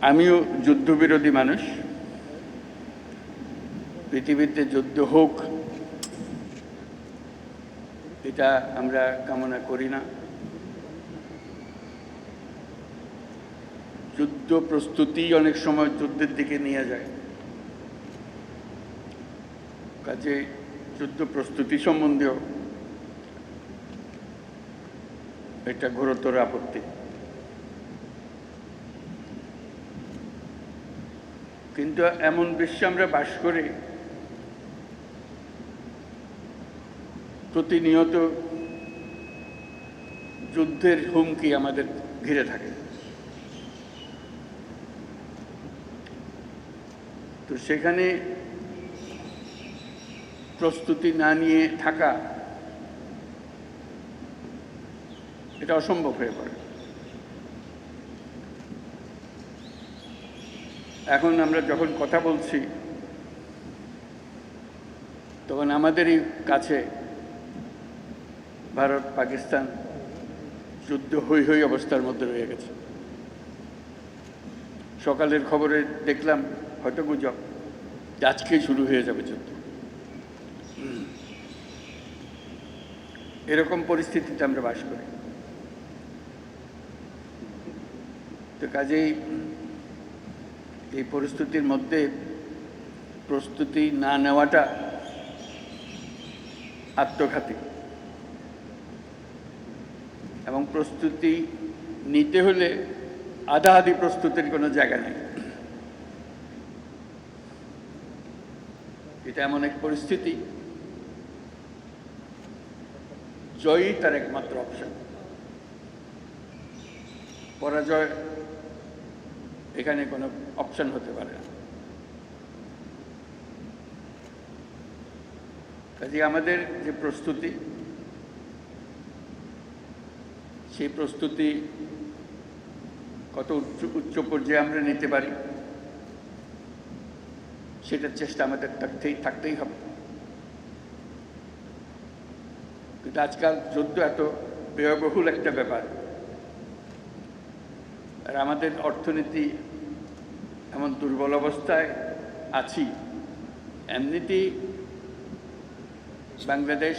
আমিও যুদ্ধবিরোধী মানুষ। পৃথিবীতে যুদ্ধ হোক এটা আমরা কামনা করি না। যুদ্ধ প্রস্তুতি অনেক সময় যুদ্ধের দিকে নিয়ে যায়। কাজে যুদ্ধ প্রস্তুতি সম্বন্ধেও একটা ঘোরতর আপত্তি। কিন্তু এমন বিশ্বে আমরা বাস করি প্রতিনিয়ত যুদ্ধের হুমকি আমাদের ঘিরে থাকে। তো সেখানে প্রস্তুতি না নিয়ে থাকা এটা অসম্ভব হয়ে পড়ে। এখন আমরা যখন কথা বলছি তখন আমাদেরই কাছে ভারত পাকিস্তান যুদ্ধ হই হই অবস্থার মধ্যে রয়ে গেছে। সকালের খবরে দেখলাম হয়তো গুজব আজকেই শুরু হয়ে যাবে যুদ্ধ। এরকম পরিস্থিতিতে আমরা বাস করি। তো কাজেই এই পরিস্থিতির মধ্যে প্রস্তুতি না নেওয়াটা আত্মঘাতী, এবং প্রস্তুতি নিতে হলে আধা আধি প্রস্তুতির কোনো জায়গা নেই। এটা এমন এক পরিস্থিতি জয়ই তার একমাত্র অপশন। পরাজয় এখানে কোনো অপশন হতে পারে না। কাজে আমাদের যে প্রস্তুতি, সেই প্রস্তুতি কত উচ্চ পর্যায়ে আমরা নিতে পারি সেটার চেষ্টা আমাদের থাকতেই হবে। কিন্তু আজকাল যুদ্ধ এত ব্যয়বহুল একটা ব্যাপার, আর আমাদের অর্থনীতি এমন দুর্বল অবস্থায় আছি। এমনিতেই বাংলাদেশ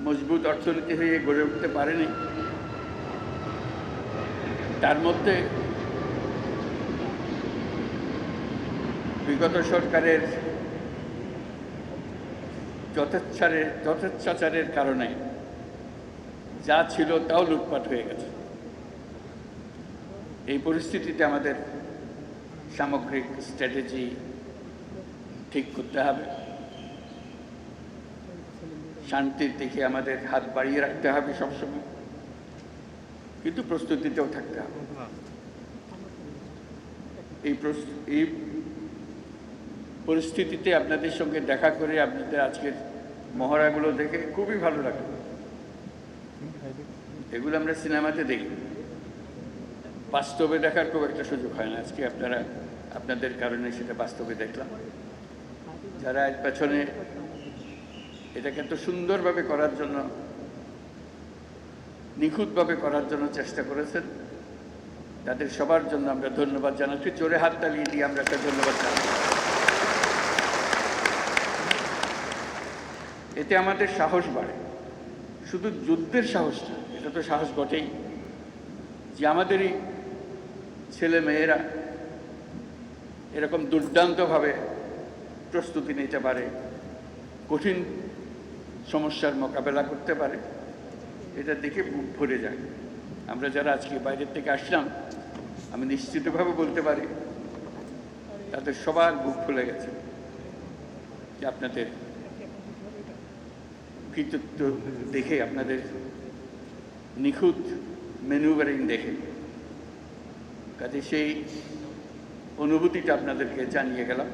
মজবুত অর্থনীতি হয়ে গড়ে উঠতে পারেনি, তার মধ্যে বিগত সরকারের যথেচ্ছাচারের কারণে যা ছিল তাও লুটপাট হয়ে গেছে। এই পরিস্থিতিতে আমাদের সামগ্রিক স্ট্র্যাটেজি ঠিক করতে হবে। শান্তির দিকে আমাদের হাত বাড়িয়ে রাখতে হবে সবসময়, কিন্তু প্রস্তুতিতেও থাকতে হবে। এই পরিস্থিতিতে আপনাদের সঙ্গে দেখা করে, আপনাদের আজকের মহড়াগুলো দেখে খুবই ভালো লাগে। এগুলো আমরা সিনেমাতে দেখি, বাস্তবে দেখার খুব একটা সুযোগ হয় না। আজকে আপনাদের কারণে সেটা বাস্তবে দেখলাম। যারা এর পেছনে এটাকে এত সুন্দরভাবে করার জন্য, নিখুঁতভাবে করার জন্য চেষ্টা করেছেন, তাদের সবার জন্য আমরা ধন্যবাদ জানাচ্ছি। জোরে হাত তালিয়ে দিয়ে আমরা একটা ধন্যবাদ জানাচ্ছি। এতে আমাদের সাহস বাড়ে। শুধু যুদ্ধের সাহস না, এটা তো সাহস বটেই যে আমাদেরই ছেলে মেয়েরা এরকম দুর্দান্তভাবে প্রস্তুতি নিতে পারে, কঠিন সমস্যার মোকাবেলা করতে পারে। এটা দেখে বুক ভরে যায়। আমরা যারা আজকে বাইরের থেকে আসলাম, আমি নিশ্চিতভাবে বলতে পারি তাদের সবার বুক ফুলে গেছে যে আপনাদের কৃতিত্ব দেখে, আপনাদের নিখুঁত ম্যানুভারিং দেখে। কাজে সেই অনুভূতিটা আপনাদেরকে জানিয়ে গেলাম।